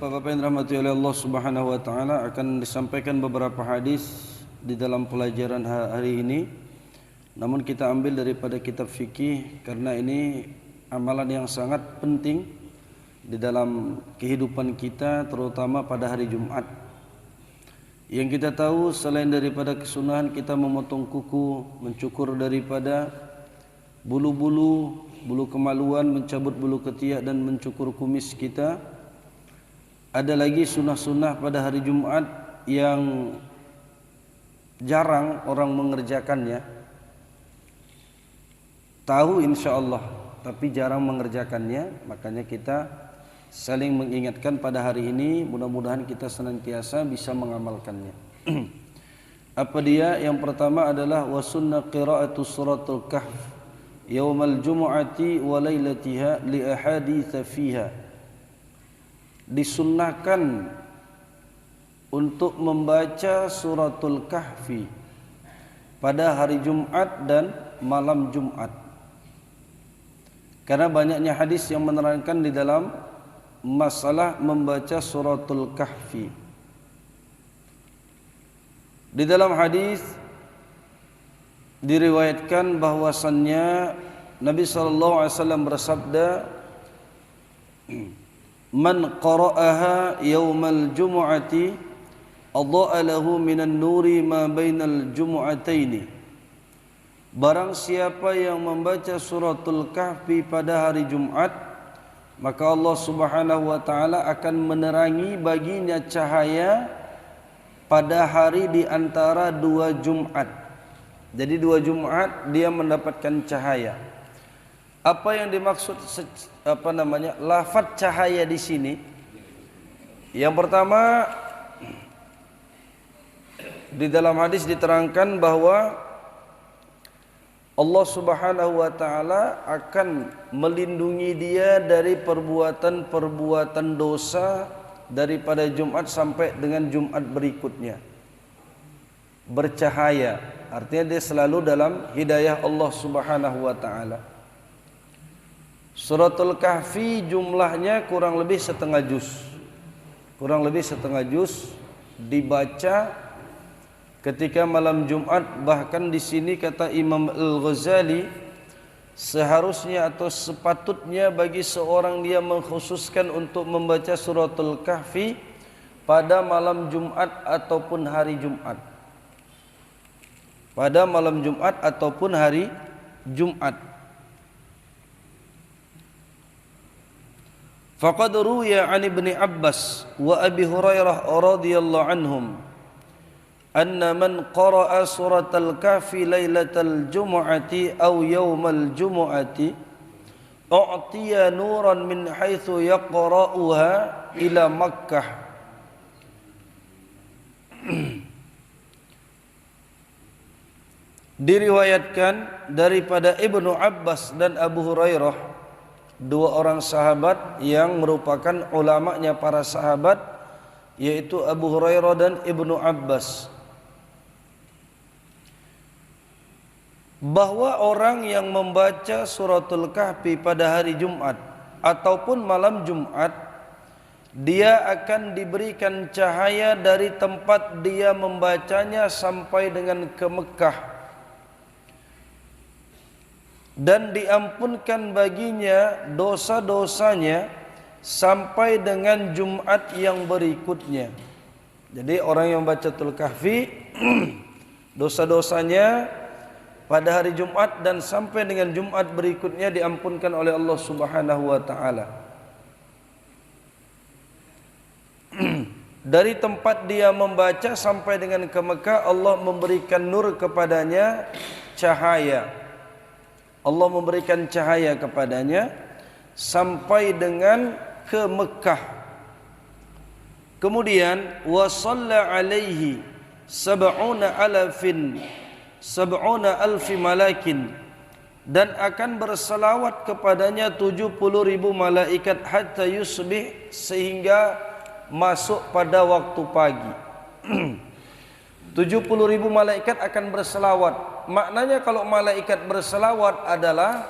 Bapak-bapak yang dirahmati oleh Allah Subhanahu wa taala, akan disampaikan beberapa hadis di dalam pelajaran hari ini. Namun kita ambil daripada kitab fikih karena ini amalan yang sangat penting di dalam kehidupan kita, terutama pada hari Jumat. Yang kita tahu selain daripada kesunahan kita memotong kuku, mencukur daripada bulu-bulu, bulu kemaluan, mencabut bulu ketiak dan mencukur kumis kita, ada lagi sunnah-sunnah pada hari Jumat yang jarang orang mengerjakannya. Tahu insya-Allah, tapi jarang mengerjakannya. Makanya kita saling mengingatkan pada hari ini, mudah-mudahan kita senantiasa bisa mengamalkannya. Apa dia? Yang pertama adalah wasunnah qira'atu suratul kahf yaumal jumu'ati wa lailatiha li ahadits fiha. Disunnahkan untuk membaca suratul kahfi pada hari Jumat dan malam Jumat, karena banyaknya hadis yang menerangkan di dalam masalah membaca suratul kahfi. Di dalam hadis diriwayatkan bahwasannya Nabi SAW bersabda, man qara'aha yaumal jumu'ati adha'a lahu minan nuri ma bainal jumu'ataini. Barang siapa yang membaca suratul kahfi pada hari Jumat, maka Allah Subhanahu wa taala akan menerangi baginya cahaya pada hari di antara dua Jumat. Jadi dua Jumat dia mendapatkan cahaya. Apa yang dimaksud lafaz cahaya di sini? Yang pertama, di dalam hadis diterangkan bahwa Allah Subhanahu wa taala akan melindungi dia dari perbuatan-perbuatan dosa daripada Jumat sampai dengan Jumat berikutnya. Bercahaya, artinya dia selalu dalam hidayah Allah Subhanahu wa taala. Suratul Kahfi jumlahnya kurang lebih setengah juz. Kurang lebih setengah juz dibaca ketika malam Jumat. Bahkan di sini kata Imam Al-Ghazali, seharusnya atau sepatutnya bagi seorang dia mengkhususkan untuk membaca suratul Kahfi pada malam Jumat ataupun hari Jumat. Pada malam Jumat ataupun hari Jumat. Faqad ruwiya 'an Ibni Abbas wa Abi Hurairah radhiyallahu anhum anna man qara'a suratal kahfi lailatal jumu'ati aw yaumal jumu'ati u'tiya nuran min haitsu yaqra'uha ila Makkah. Diriwayatkan daripada Ibnu Abbas dan Abu Hurairah, dua orang sahabat yang merupakan ulamanya para sahabat, yaitu Abu Hurairah dan Ibnu Abbas, bahwa orang yang membaca suratul kahfi pada hari Jumat ataupun malam Jumat, dia akan diberikan cahaya dari tempat dia membacanya sampai dengan ke Mekah, dan diampunkan baginya dosa-dosanya sampai dengan Jumat yang berikutnya. Jadi orang yang baca suratul kahfi dosa-dosanya pada hari Jumat dan sampai dengan Jumat berikutnya diampunkan oleh Allah Subhanahu wa taala. Dari tempat dia membaca sampai dengan ke Mekah, Allah memberikan nur kepadanya, cahaya. Allah memberikan cahaya kepadanya sampai dengan ke Mekah. Kemudian wa shalla alaihi sab'una alfi malakin, dan akan berselawat kepadanya 70.000 malaikat hatta yusbih, sehingga masuk pada waktu pagi. 70.000 malaikat akan berselawat. Maknanya kalau malaikat berselawat adalah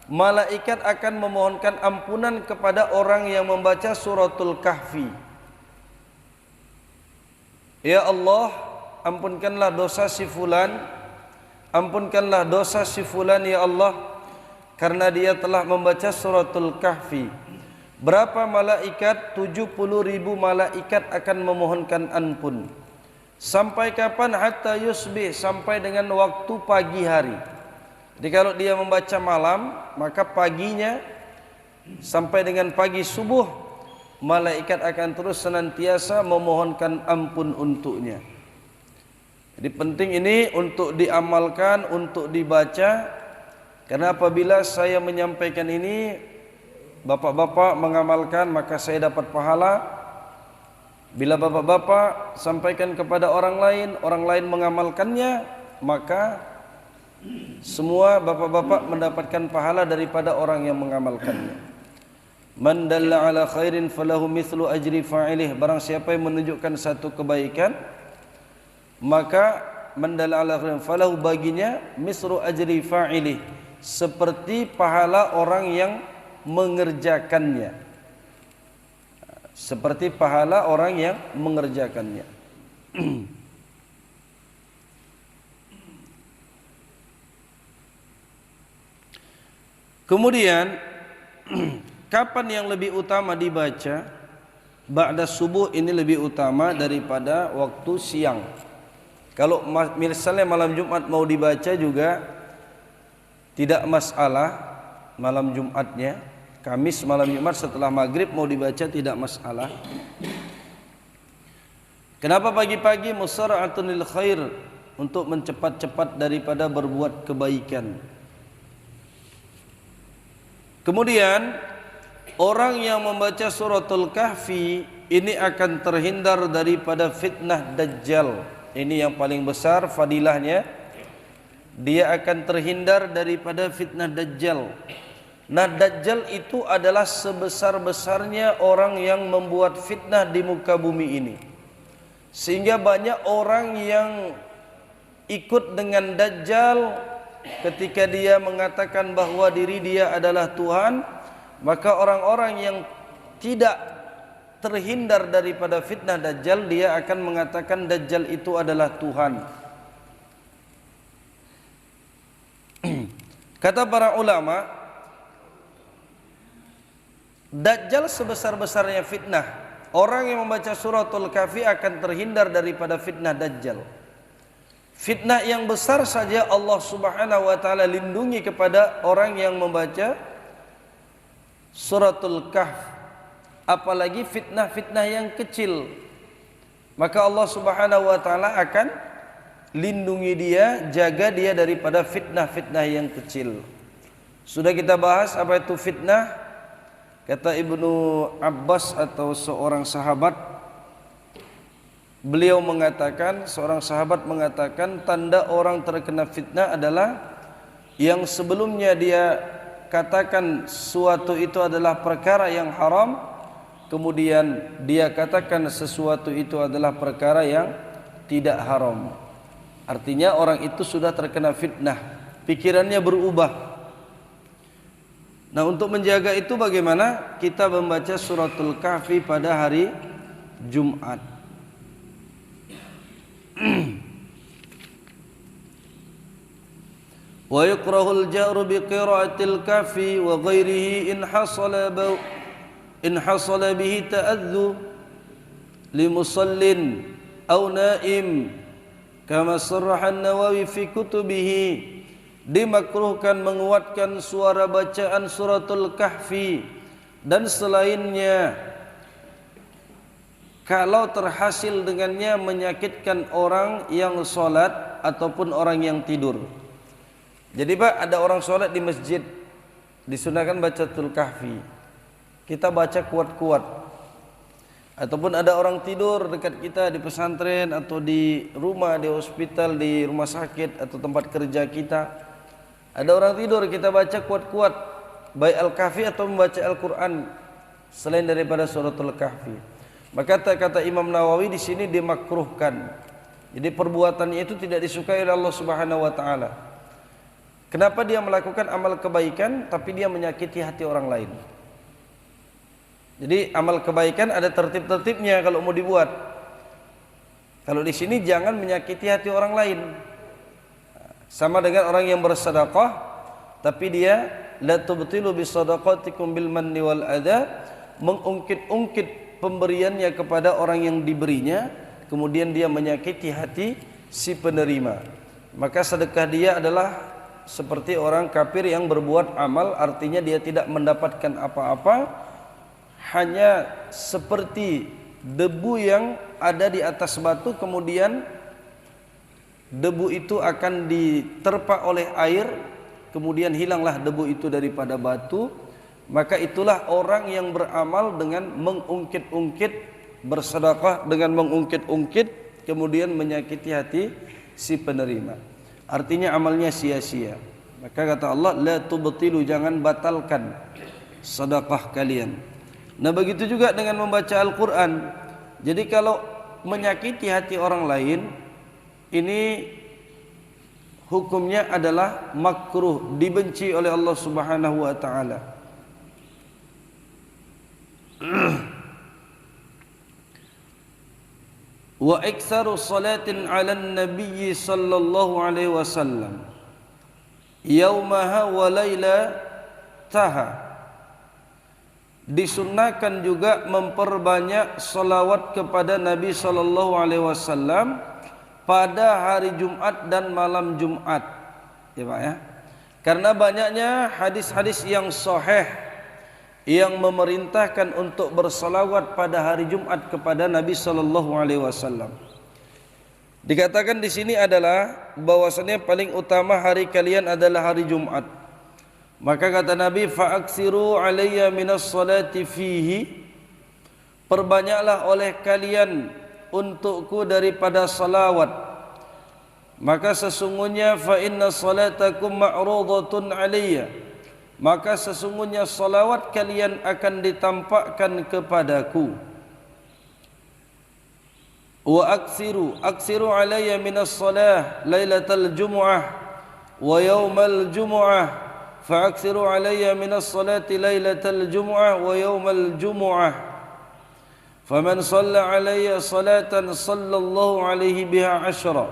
malaikat akan memohonkan ampunan kepada orang yang membaca suratul Kahfi. Ya Allah, ampunkanlah dosa si fulan, ampunkanlah dosa si fulan ya Allah, karena dia telah membaca suratul Kahfi. Berapa malaikat? 70.000 malaikat akan memohonkan ampun. Sampai kapan? Hatta yusbih, sampai dengan waktu pagi hari. Jadi kalau dia membaca malam, maka paginya sampai dengan pagi subuh, malaikat akan terus senantiasa memohonkan ampun untuknya. Jadi penting ini untuk diamalkan, untuk dibaca. Karena apabila saya menyampaikan ini, bapak-bapak mengamalkan, maka saya dapat pahala. Bila bapak-bapak sampaikan kepada orang lain mengamalkannya, maka semua bapak-bapak mendapatkan pahala daripada orang yang mengamalkannya. Man dalla ala khairin falahu mithlu ajri fa'ilih. Barang siapa yang menunjukkan satu kebaikan, maka man dalla ala khairin falahu, baginya mithlu ajri fa'ilih, seperti pahala orang yang mengerjakannya. Seperti pahala orang yang mengerjakannya. Kemudian kapan yang lebih utama dibaca? Ba'da subuh ini lebih utama daripada waktu siang. Kalau misalnya malam Jumat mau dibaca juga tidak masalah, malam Jumatnya, Kamis malam Jumat setelah maghrib mau dibaca tidak masalah. Kenapa pagi-pagi? Musara'atun lil khair, untuk mencepat-cepat daripada berbuat kebaikan. Kemudian orang yang membaca suratul Kahfi ini akan terhindar daripada fitnah Dajjal. Ini yang paling besar fadilahnya. Dia akan terhindar daripada fitnah Dajjal. Nah, Dajjal itu adalah sebesar-besarnya orang yang membuat fitnah di muka bumi ini. Sehingga banyak orang yang ikut dengan Dajjal ketika dia mengatakan bahwa diri dia adalah Tuhan. Maka orang-orang yang tidak terhindar daripada fitnah Dajjal, dia akan mengatakan Dajjal itu adalah Tuhan. Kata para ulama, Dajjal sebesar-besarnya fitnah. Orang yang membaca suratul Kahfi akan terhindar daripada fitnah Dajjal. Fitnah yang besar saja Allah Subhanahu wa taala lindungi kepada orang yang membaca suratul Kahf. Apalagi fitnah-fitnah yang kecil, maka Allah Subhanahu wa taala akan lindungi dia, jaga dia daripada fitnah-fitnah yang kecil. Sudah kita bahas apa itu fitnah. Kata Ibnu Abbas atau seorang sahabat, beliau mengatakan, seorang sahabat mengatakan, tanda orang terkena fitnah adalah yang sebelumnya dia katakan sesuatu itu adalah perkara yang haram, kemudian dia katakan sesuatu itu adalah perkara yang tidak haram. Artinya orang itu sudah terkena fitnah, pikirannya berubah. Nah, untuk menjaga itu bagaimana? Kita membaca suratul Kahfi pada hari Jumat. Wa yukrahul jahru bi qiraatil Kahfi wa ghairihi in hasala bihi ta'adzu li musallin aw naim, kama sarraha an-Nawawi fi kutubihi. Dimakruhkan menguatkan suara bacaan suratul Kahfi dan selainnya kalau terhasil dengannya menyakitkan orang yang sholat ataupun orang yang tidur. Jadi Pak, ada orang sholat di masjid, disunahkan baca suratul Kahfi, kita baca kuat-kuat. Ataupun ada orang tidur dekat kita di pesantren atau di rumah, di hospital, di rumah sakit atau tempat kerja kita, ada orang tidur, kita baca kuat-kuat, baik Al-Kahfi atau membaca Al-Quran selain daripada suratul Kahfi. Maka kata Imam Nawawi di sini dimakruhkan. Jadi perbuatannya itu tidak disukai oleh Allah Subhanahu wa taala. Kenapa dia melakukan amal kebaikan tapi dia menyakiti hati orang lain? Jadi amal kebaikan ada tertib-tertibnya kalau mau dibuat. Kalau di sini jangan menyakiti hati orang lain. Sama dengan orang yang bersedekah tapi dia la tubtilu bisadaqatikum bil manni wal adha, mengungkit-ungkit pemberiannya kepada orang yang diberinya, kemudian dia menyakiti hati si penerima. Maka sedekah dia adalah seperti orang kafir yang berbuat amal, artinya dia tidak mendapatkan apa-apa, hanya seperti debu yang ada di atas batu, kemudian debu itu akan diterpa oleh air, kemudian hilanglah debu itu daripada batu. Maka itulah orang yang beramal dengan mengungkit-ungkit, bersedekah dengan mengungkit-ungkit, kemudian menyakiti hati si penerima. Artinya amalnya sia-sia. Maka kata Allah, la tubtilu, jangan batalkan sedekah kalian. Nah begitu juga dengan membaca Al-Quran. Jadi kalau menyakiti hati orang lain, ini hukumnya adalah makruh, dibenci oleh Allah Subhanahu wa taala. Wa iktsaru salatin 'alan nabiy sallallahu alaihi wasallam yaumaha wa lailataha. Disunnahkan juga memperbanyak salawat kepada Nabi sallallahu alaihi wasallam pada hari Jumat dan malam Jumat. Ya Pak ya. Karena banyaknya hadis-hadis yang sahih yang memerintahkan untuk bersalawat pada hari Jumat kepada Nabi sallallahu alaihi wasallam. Dikatakan di sini adalah bahwasanya paling utama hari kalian adalah hari Jumat. Maka kata Nabi, fa'aksiru alayya minas salati fihi, perbanyaklah oleh kalian untukku daripada salawat. Maka sesungguhnya fa inna salatakum ma'rudatun alayya, maka sesungguhnya salawat kalian akan ditampakkan kepadaku. Wa aksiru alayya minas salah lailatal jumu'ah wa yaumal jumu'ah, fa aksiru alayya minas salati lailatal jumu'ah wa yaumal jumu'ah, faman shalla alayya salatan sallallahu alaihi biha asyra.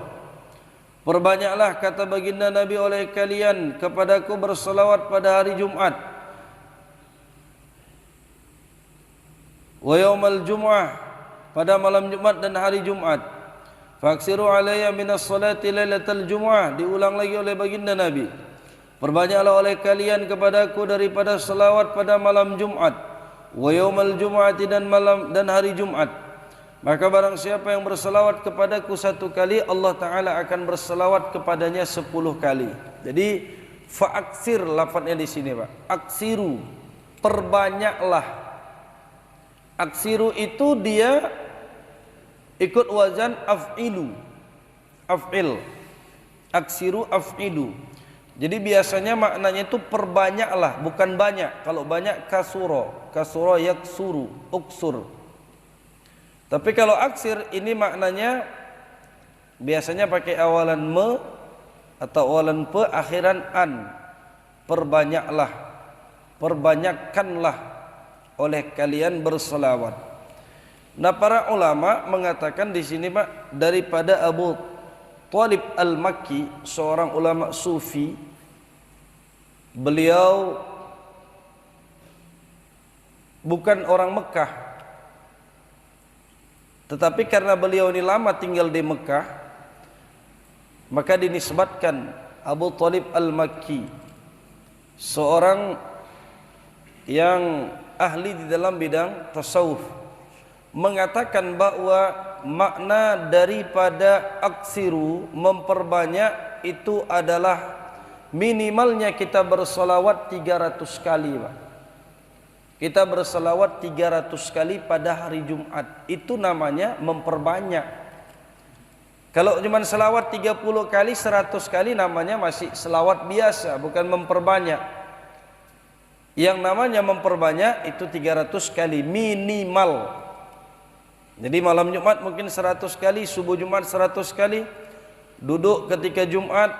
Perbanyaklah, kata baginda Nabi, oleh kalian kepadaku bersalawat pada hari Jumat, wa yaumal jumu'ah, pada malam Jumat dan hari Jumat. Faksiru alayya minas salati lailatal jumu'ah, diulang lagi oleh baginda Nabi, perbanyaklah oleh kalian kepadaku daripada salawat pada malam Jumat, wa yaumal jumu'ati, dan malam dan hari Jumat. Maka barang siapa yang bersalawat kepadaku satu kali, Allah Ta'ala akan bersalawat kepadanya 10 kali. Jadi fa'aksir lafadznya di sini Pak. Aksiru, perbanyaklah. Aksiru itu dia ikut wazan af'ilu, af'il. Aksiru af'ilu. Jadi biasanya maknanya itu perbanyaklah, bukan banyak. Kalau banyak kasuro, kasuro yaksuru, uksur. Tapi kalau aksir ini maknanya biasanya pakai awalan me atau awalan pe akhiran an. Perbanyaklah, perbanyakkanlah oleh kalian berselawat. Nah para ulama mengatakan di sini Pak, daripada Abu Thalib Al-Makki, seorang ulama sufi, beliau bukan orang Mekah, tetapi karena beliau ini lama tinggal di Mekah, maka dinisbatkan Abu Thalib Al-Makki, seorang yang ahli di dalam bidang tasawuf, mengatakan bahwa makna daripada aksiru, memperbanyak, itu adalah minimalnya kita bersolawat 300 kali Pak. Kita berselawat 300 kali pada hari Jumat. Itu namanya memperbanyak. Kalau cuma selawat 30 kali, 100 kali namanya masih selawat biasa, bukan memperbanyak. Yang namanya memperbanyak itu 300 kali minimal. Jadi malam Jumat mungkin 100 kali, subuh Jumat 100 kali, duduk ketika Jumat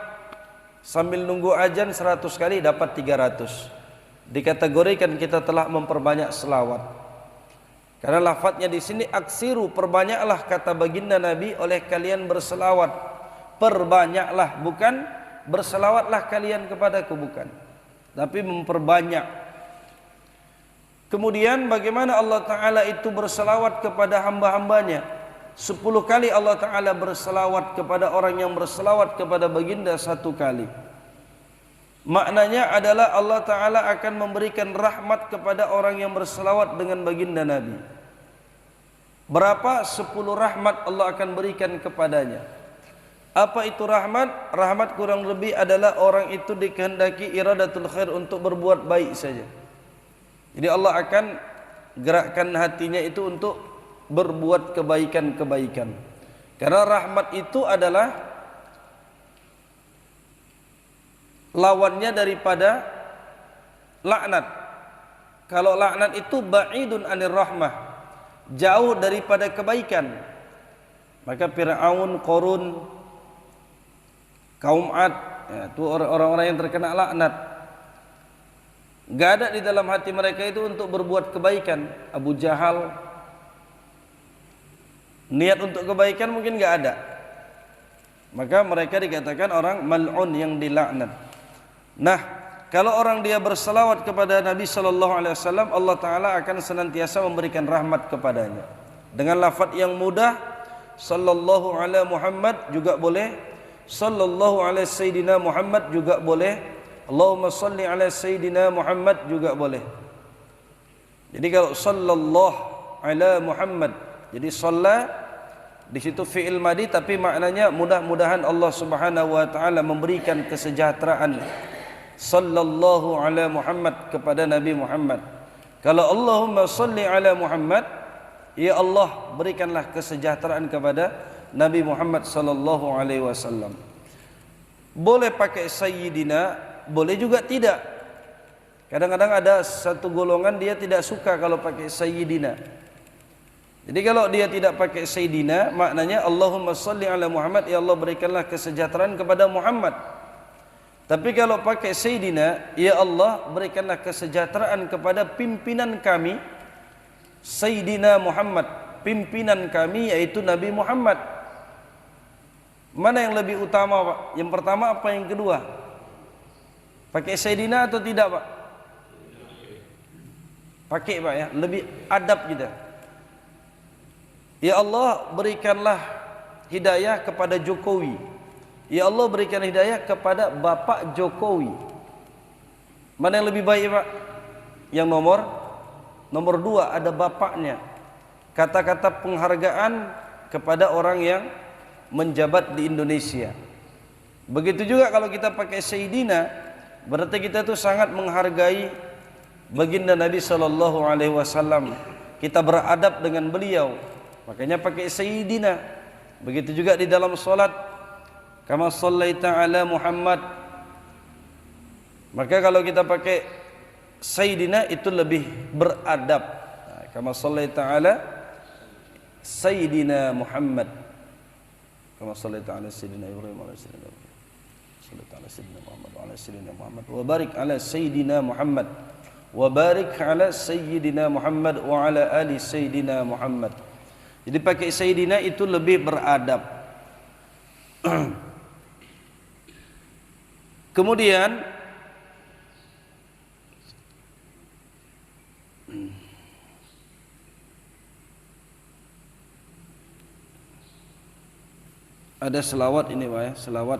sambil nunggu azan 100 kali dapat 300. Dikategorikan kita telah memperbanyak selawat. Karena lafadznya di sini aksiru, perbanyaklah kata baginda Nabi oleh kalian berselawat. Perbanyaklah, bukan berselawatlah kalian kepadaku, bukan, tapi memperbanyak. Kemudian bagaimana Allah Ta'ala itu berselawat kepada hamba-hambanya? 10 kali Allah Ta'ala berselawat kepada orang yang berselawat kepada baginda 1 kali. Maknanya adalah Allah Ta'ala akan memberikan rahmat kepada orang yang berselawat dengan baginda Nabi. Berapa? 10 rahmat Allah akan berikan kepadanya. Apa itu rahmat? Rahmat kurang lebih adalah orang itu dikehendaki iradatul khair, untuk berbuat baik saja. Jadi Allah akan gerakkan hatinya itu untuk berbuat kebaikan-kebaikan. Karena rahmat itu adalah lawannya daripada laknat. Kalau laknat itu ba'idun anir rahmah, jauh daripada kebaikan. Maka Fir'aun, Qarun, kaum Ad, ya, itu orang-orang yang terkena laknat. Gak ada di dalam hati mereka itu untuk berbuat kebaikan. Abu Jahal, niat untuk kebaikan mungkin gak ada. Maka mereka dikatakan orang mal'un, yang dilaknat. Nah, kalau orang dia berselawat kepada Nabi sallallahu alaihi wasallam, Allah Taala akan senantiasa memberikan rahmat kepadanya. Dengan lafaz yang mudah, sallallahu alaihi Muhammad juga boleh, sallallahu alaihi sayyidina Muhammad juga boleh, Allahumma salli ala sayyidina Muhammad juga boleh. Jadi kalau sallallahu ala Muhammad, jadi shalla di situ fi'il madi, tapi maknanya mudah-mudahan Allah Subhanahu wa taala memberikan kesejahteraan sallallahu ala Muhammad kepada Nabi Muhammad. Kalau Allahumma salli ala Muhammad, ya Allah berikanlah kesejahteraan kepada Nabi Muhammad sallallahu alaihi wasallam. Boleh pakai sayyidina, boleh juga tidak. Kadang-kadang ada satu golongan dia tidak suka kalau pakai sayyidina. Jadi kalau dia tidak pakai sayyidina, maknanya Allahumma salli ala Muhammad, ya Allah berikanlah kesejahteraan kepada Muhammad. Tapi kalau pakai sayyidina, ya Allah berikanlah kesejahteraan kepada pimpinan kami Sayyidina Muhammad, pimpinan kami yaitu Nabi Muhammad. Mana yang lebih utama, Pak? Yang pertama apa yang kedua? Pakai sayyidina atau tidak, Pak? Pakai, Pak, ya, lebih adab kita. Ya Allah berikanlah hidayah kepada Jokowi. Ya Allah berikan hidayah kepada Bapak Jokowi. Mana yang lebih baik, Pak? Yang nomor 2 ada bapaknya. Kata-kata penghargaan kepada orang yang menjabat di Indonesia. Begitu juga kalau kita pakai sayyidina, berarti kita itu sangat menghargai baginda Nabi sallallahu alaihi wasallam. Kita beradab dengan beliau. Makanya pakai sayyidina. Begitu juga di dalam salat, kama shallaita ala Muhammad. Maka kalau kita pakai sayyidina itu lebih beradab. Kama shallaita ala sayyidina Muhammad, kama shallaita ala sayyidina Ibrahim wa ala sayyidina Ibrahim, shallaita ala sayyidina Muhammad wa ala sayyidina Muhammad, wa barik ala sayyidina Muhammad, wa barik ala sayyidina Muhammad wa ala ali sayyidina Muhammad. Jadi pakai sayyidina itu lebih beradab. Kemudian ada selawat ini, Pak, ya, selawat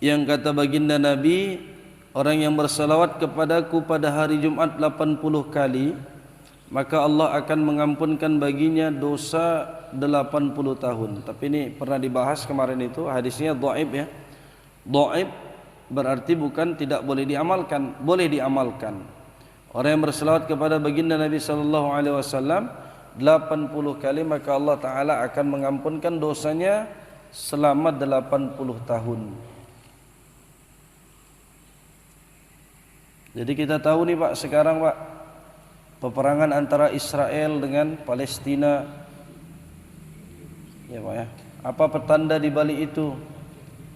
yang kata baginda Nabi, orang yang berselawat kepadaku pada hari Jumat 80 kali, maka Allah akan mengampunkan baginya dosa 80 tahun. Tapi ini pernah dibahas kemarin, itu hadisnya dhaif, ya. Dhaif berarti bukan tidak boleh diamalkan, boleh diamalkan. Orang yang berselawat kepada baginda Nabi sallallahu alaihi wasallam 80 kali, maka Allah taala akan mengampunkan dosanya selama 80 tahun. Jadi kita tahu nih, Pak, sekarang, Pak, peperangan antara Israel dengan Palestina. Ya, Pak, ya. Apa petanda di balik itu?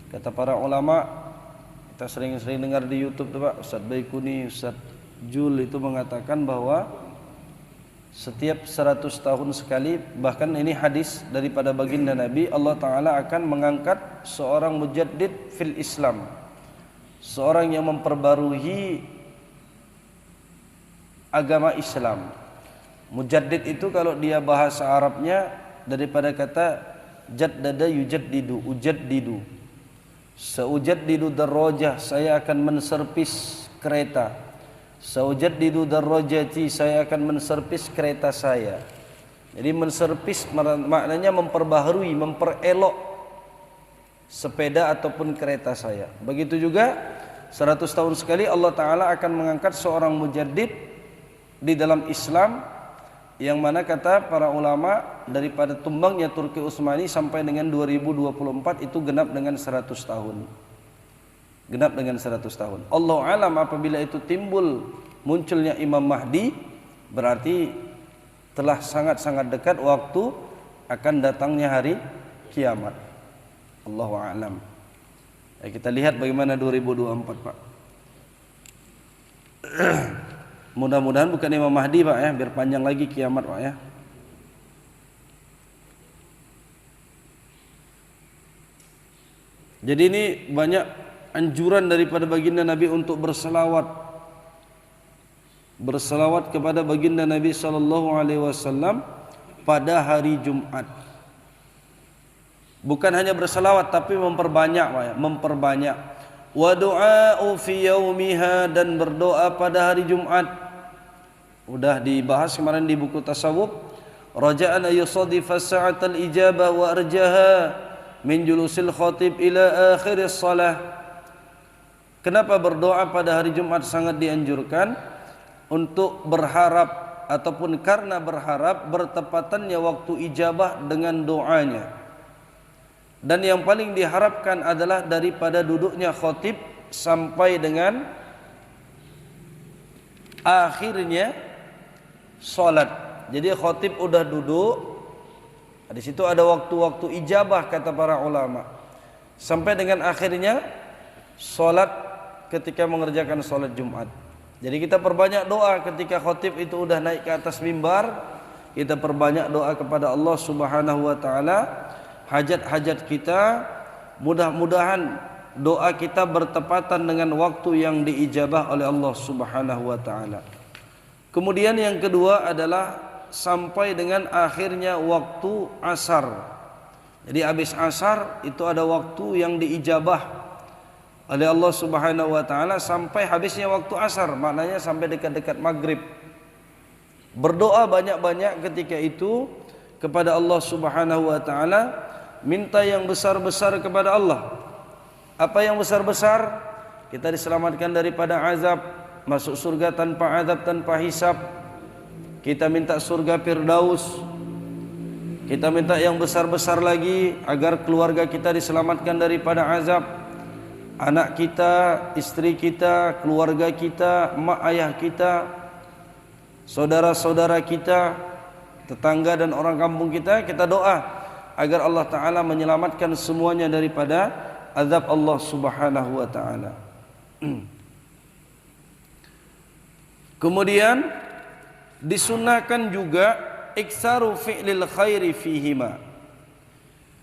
Kata para ulama, Kita sering-sering dengar di YouTube tuh Pak, Ustaz Baikuni, Ustaz Jul itu mengatakan bahwa setiap 100 tahun sekali, bahkan ini hadis daripada baginda Nabi, Allah Ta'ala akan mengangkat seorang mujaddid fil Islam, seorang yang memperbarui agama Islam. Mujaddid itu kalau dia bahasa Arabnya daripada kata jaddada yujaddidu, ujaddidu. Saujaddidu darrajah, saya akan menservis kereta. Saujaddidu darrajati, saya akan menservis kereta saya. Jadi menservis maknanya memperbaharui, memperelok sepeda ataupun kereta saya. Begitu juga 100 tahun sekali Allah Ta'ala akan mengangkat seorang mujaddid di dalam Islam, yang mana kata para ulama daripada tumbangnya Turki Utsmani sampai dengan 2024 itu genap dengan 100 tahun. Genap dengan 100 tahun. Allah alam apabila itu timbul munculnya Imam Mahdi, berarti telah sangat-sangat dekat waktu akan datangnya hari kiamat. Allahu a'lam. Kita lihat bagaimana 2024 Pak. Mudah-mudahan bukan Imam Mahdi Pak ya, biar panjang lagi kiamat Pak ya. Jadi ini banyak anjuran daripada baginda Nabi untuk berselawat kepada baginda Nabi sallallahu alaihi wasallam pada hari Jumat. Bukan hanya berselawat tapi memperbanyak Pak ya, memperbanyak. Wa du'a'u fi yaumiha, dan berdoa pada hari Jumat. Udah dibahas kemarin di buku tasawuf, raja'an ayusadifa sa'atal ijabah wa arjaha min julusil khatib ila akhiris salah. Kenapa berdoa pada hari Jumat sangat dianjurkan? Untuk berharap ataupun karena berharap bertepatannya waktu ijabah dengan doanya. Dan yang paling diharapkan adalah daripada duduknya khatib sampai dengan akhirnya salat. Jadi khatib udah duduk, di situ ada waktu-waktu ijabah kata para ulama, sampai dengan akhirnya salat ketika mengerjakan salat Jumat. Jadi kita perbanyak doa ketika khatib itu udah naik ke atas mimbar, kita perbanyak doa kepada Allah Subhanahu wa taala, hajat-hajat kita, mudah-mudahan doa kita bertepatan dengan waktu yang diijabah oleh Allah Subhanahu wa taala. Kemudian yang kedua adalah sampai dengan akhirnya waktu asar. Jadi habis asar itu ada waktu yang diijabah oleh Allah Subhanahu wa taala sampai habisnya waktu asar, maknanya sampai dekat-dekat maghrib. Berdoa banyak-banyak ketika itu kepada Allah Subhanahu wa taala, minta yang besar-besar kepada Allah. Apa yang besar-besar? Kita diselamatkan daripada azab, masuk surga tanpa azab, tanpa hisab. Kita minta surga Firdaus. Kita minta yang besar-besar lagi agar keluarga kita diselamatkan daripada azab. Anak kita, istri kita, keluarga kita, mak ayah kita, saudara-saudara kita, tetangga dan orang kampung kita, kita doa agar Allah Ta'ala menyelamatkan semuanya daripada azab Allah Subhanahu wa ta'ala. Kemudian disunahkan juga iksaru fi'lil khairi fihima.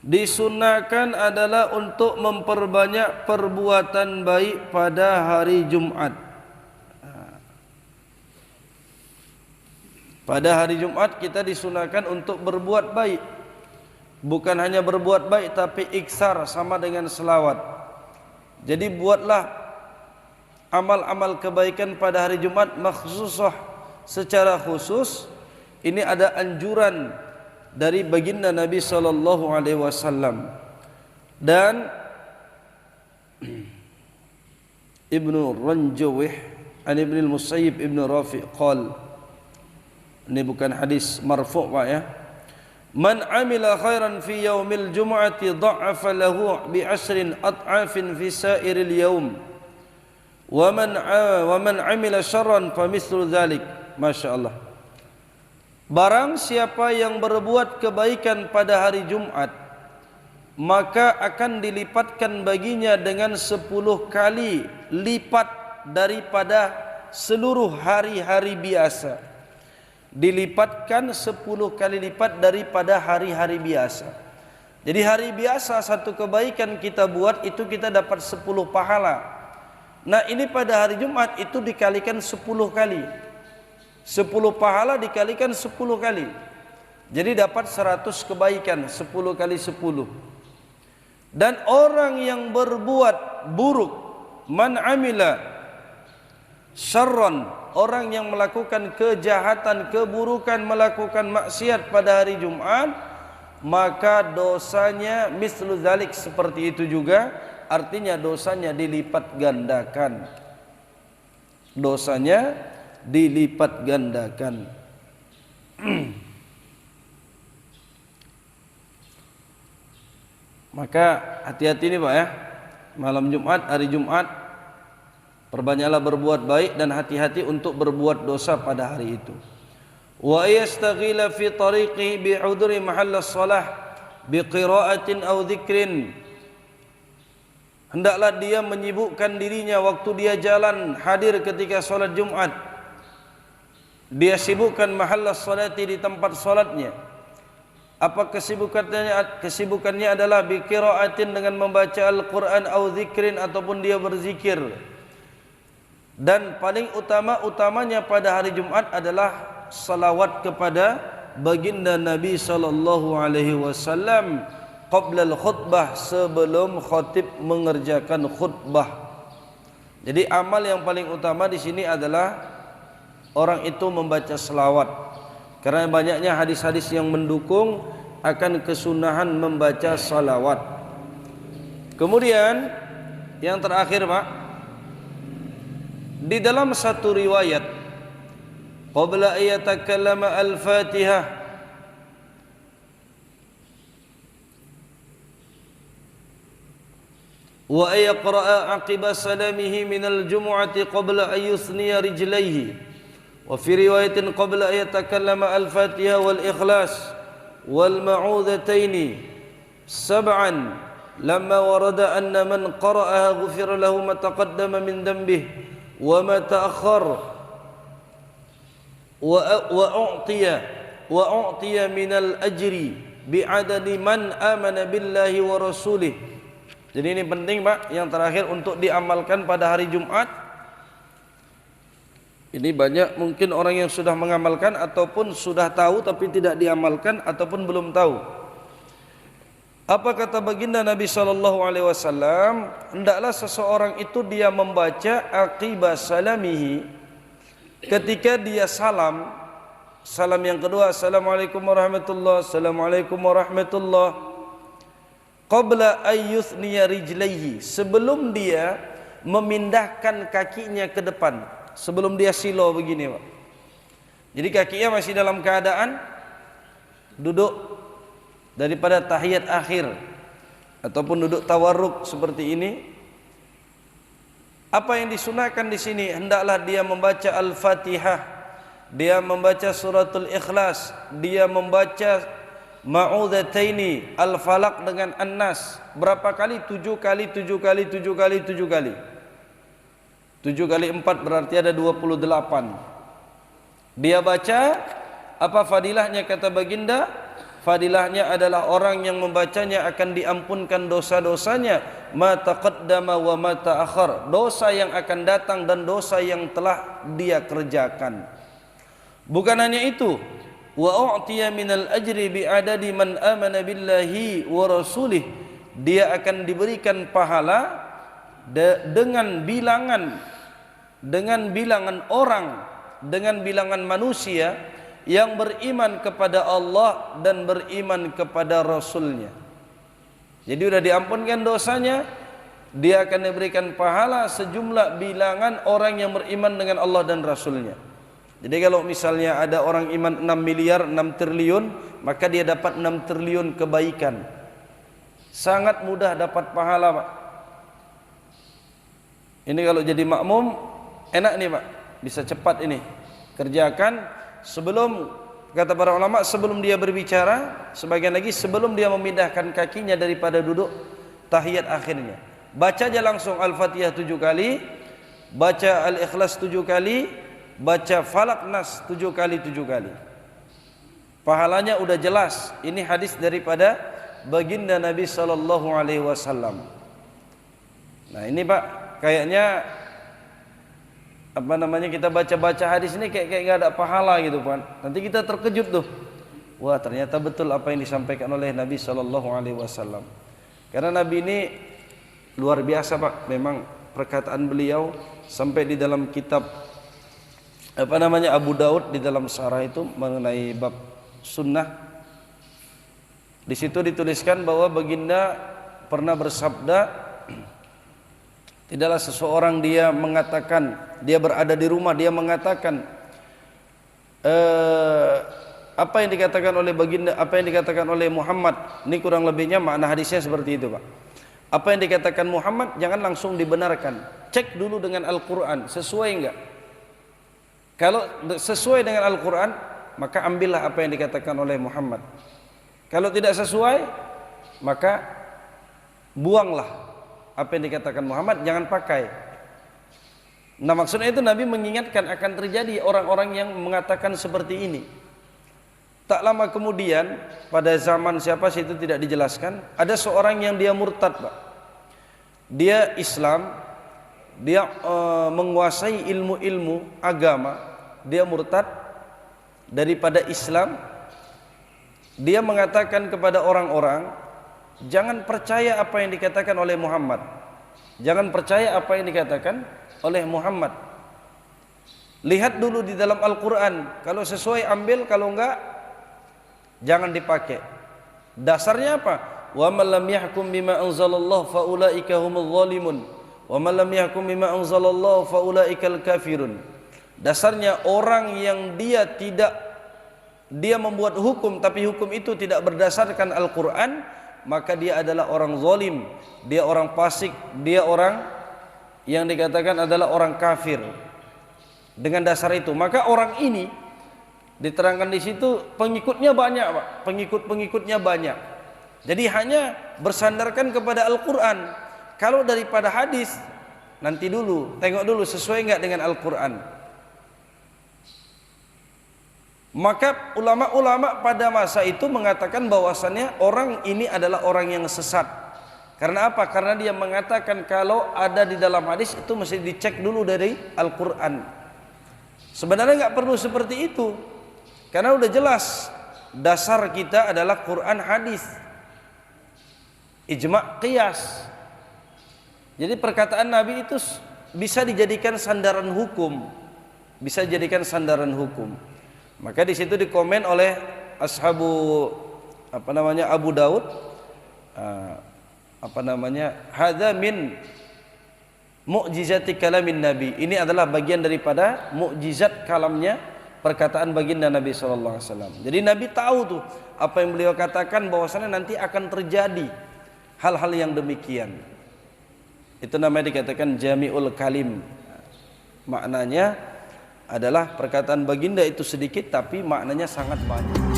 Disunahkan adalah untuk memperbanyak perbuatan baik pada hari Jumat. Pada hari Jumat kita disunahkan untuk berbuat baik. Bukan hanya berbuat baik tapi iksar sama dengan selawat. Jadi buatlah amal-amal kebaikan pada hari Jumat makhsusah, secara khusus. Ini ada anjuran dari baginda Nabi sallallahu alaihi wasallam. Dan Ibnu Ranjawih an Ibnu al-Musayyib Ibnu Rafi' qal, ini bukan hadis marfu' Pak ya, man amila khairan fi yaumil jum'ati dha'afa lahu bi asrin at'afin fi sa'iril yaum wa man amila syarran fa mithlu dzalik. Masyaallah. Barang siapa yang berbuat kebaikan pada hari Jumat, maka akan dilipatkan baginya dengan 10 kali lipat daripada seluruh hari-hari biasa. Dilipatkan 10 kali lipat daripada hari-hari biasa. Jadi hari biasa satu kebaikan kita buat itu kita dapat 10 pahala. Nah ini pada hari Jumat itu dikalikan 10 kali. 10 pahala dikalikan 10 kali. Jadi dapat 100 kebaikan, 10 kali 10. Dan orang yang berbuat buruk, man amila syarran, orang yang melakukan kejahatan, keburukan, melakukan maksiat pada hari Jumat, maka dosanya mislu dzalik, seperti itu juga, artinya dosanya dilipat gandakan. Dosanya dilipat gandakan. Maka hati-hati nih Pak ya, malam Jumat, hari Jumat, perbanyaklah berbuat baik dan hati-hati untuk berbuat dosa pada hari itu. Wa yastaghila fi tariqi bi'udri mahall as-salah biqira'atin aw dzikrin. Hendaklah dia menyibukkan dirinya waktu dia jalan hadir ketika salat Jumat. Dia sibukkan mahall as-salati, di tempat salatnya. Apa kesibukannya? Kesibukannya adalah biqira'atin, dengan membaca Al-Quran, au dzikrin, ataupun dia berzikir. Dan paling utamanya pada hari Jumat adalah salawat kepada baginda Nabi sallallahu alaihi wasallam qabla al-khutbah, sebelum khatib mengerjakan khutbah. Jadi amal yang paling utama di sini adalah orang itu membaca selawat. Karena banyaknya hadis-hadis yang mendukung akan kesunahan membaca salawat. Kemudian yang terakhir Pak, di dalam satu riwayat, qabla ayatakallama al-Fatihah, wa ayaqra'a aqiba salamihi minal jumu'ati qabla ayyusniya rijlaihi. Wa fi riwayatin qabla ayatakallama al-Fatihah wal ikhlas wal ma'udhataini sab'an, lamma warada anna man qara'aha ghufira lahu ma taqaddama min dhanbihi wa ma ta'akhkhar wa u'tiya min al-ajri bi'adadi man amana billahi wa rasulih. Jadi ini penting Pak, yang terakhir untuk diamalkan pada hari Jumat. Ini banyak mungkin orang yang sudah mengamalkan ataupun sudah tahu tapi tidak diamalkan ataupun belum tahu. Apa kata baginda Nabi sallallahu alaihi wasallam? Hendaklah seseorang itu dia membaca aqibah salamihi, ketika dia salam. Salam yang kedua, assalamualaikum warahmatullahi, assalamualaikum warahmatullahi, qabla ayyuthniya rijlaihi, sebelum dia memindahkan kakinya ke depan. Sebelum dia silo begini Pak. Jadi kakinya masih dalam keadaan duduk daripada tahiyat akhir ataupun duduk tawarruk seperti ini. Apa yang disunahkan di sini? Hendaklah dia membaca Al-Fatihah, dia membaca suratul Ikhlas, dia membaca Ma'udzataini, Al-Falaq dengan An-Nas. Berapa kali? 7 kali, 7 kali, 7 kali, 7 kali. 7 kali 4 berarti ada 28. Dia baca, apa fadilahnya kata baginda? Fadilahnya adalah orang yang membacanya akan diampunkan dosa-dosanya, ma taqaddama wa ma ta'akhkhar, dosa yang akan datang dan dosa yang telah dia kerjakan. Bukan hanya itu, wa u'tiya minal ajri bi'adadi man amana billahi wa rasulih, dia akan diberikan pahala dengan bilangan orang, dengan bilangan manusia yang beriman kepada Allah dan beriman kepada Rasulnya. Jadi sudah diampunkan dosanya, dia akan diberikan pahala sejumlah bilangan orang yang beriman dengan Allah dan Rasulnya. Jadi kalau misalnya ada orang iman 6 miliar, 6 triliun, maka dia dapat 6 triliun kebaikan. Sangat mudah dapat pahala Pak. Ini kalau jadi makmum enak nih Pak, bisa cepat ini kerjakan sebelum kata para ulama, sebelum dia berbicara, sebagian lagi sebelum dia memindahkan kakinya daripada duduk tahiyat akhirnya, baca aja langsung Al-Fatihah 7 kali, baca Al-Ikhlas 7 kali, baca Falak Nas 7 kali 7 kali. Pahalanya udah jelas. Ini hadis daripada baginda Nabi sallallahu alaihi wasallam. Nah, ini Pak, kayaknya apa namanya, kita baca-baca hadis ini kayak nggak ada pahala gitu Pak. Nanti kita terkejut tuh. Wah, ternyata betul apa yang disampaikan oleh Nabi sallallahu alaihi wasallam. Karena Nabi ini luar biasa Pak. Memang perkataan beliau sampai di dalam kitab apa namanya Abu Daud di dalam syarah itu mengenai bab sunnah. Di situ dituliskan bahwa baginda pernah bersabda, tidaklah seseorang dia mengatakan, dia berada di rumah, dia mengatakan apa yang dikatakan oleh baginda, apa yang dikatakan oleh Muhammad. Ini kurang lebihnya makna hadisnya seperti itu Pak. Apa yang dikatakan Muhammad jangan langsung dibenarkan, cek dulu dengan Al-Quran, sesuai enggak. Kalau sesuai dengan Al-Quran, maka ambillah apa yang dikatakan oleh Muhammad. Kalau tidak sesuai, maka buanglah apa yang dikatakan Muhammad, jangan pakai. Nah, maksudnya itu Nabi mengingatkan akan terjadi orang-orang yang mengatakan seperti ini. Tak lama kemudian, pada zaman siapa sih itu tidak dijelaskan, ada seorang yang dia murtad Pak. Dia Islam, dia menguasai ilmu-ilmu agama, dia murtad daripada Islam. Dia mengatakan kepada orang-orang, jangan percaya apa yang dikatakan oleh Muhammad. Jangan percaya apa yang dikatakan oleh Muhammad. Lihat dulu di dalam Al-Quran, kalau sesuai ambil, kalau enggak jangan dipakai. Dasarnya apa? Wa man lam yahkum bima anzalallahu fa ulaika humul zalimun wa man lam yahkum bima anzalallahu fa ulaikal kafirun. Dasarnya orang yang dia membuat hukum tapi hukum itu tidak berdasarkan Al-Quran, maka dia adalah orang zalim, dia orang fasik, dia orang yang dikatakan adalah orang kafir. Dengan dasar itu, maka orang ini diterangkan di situ pengikutnya banyak Pak, pengikutnya banyak. Jadi hanya bersandarkan kepada Al-Quran. Kalau daripada hadis, nanti dulu, tengok dulu sesuai enggak dengan Al-Quran. Maka ulama-ulama pada masa itu mengatakan bahwasannya orang ini adalah orang yang sesat. Karena apa? Karena dia mengatakan kalau ada di dalam hadis itu mesti dicek dulu dari Al-Quran. Sebenarnya nggak perlu seperti itu, karena udah jelas dasar kita adalah Quran hadis, ijma' qiyas. Jadi perkataan Nabi itu bisa dijadikan sandaran hukum, bisa dijadikan sandaran hukum. Maka di situ dikomen oleh ashabu Abu Daud, hadza min mu'jizati kalamin Nabi. Ini adalah bagian daripada mukjizat kalamnya, perkataan baginda Nabi sallallahu alaihi wasallam. Jadi Nabi tahu tuh apa yang beliau katakan, bahwasanya nanti akan terjadi hal-hal yang demikian. Itu namanya dikatakan jami'ul kalim. Maknanya adalah perkataan baginda itu sedikit tapi maknanya sangat banyak.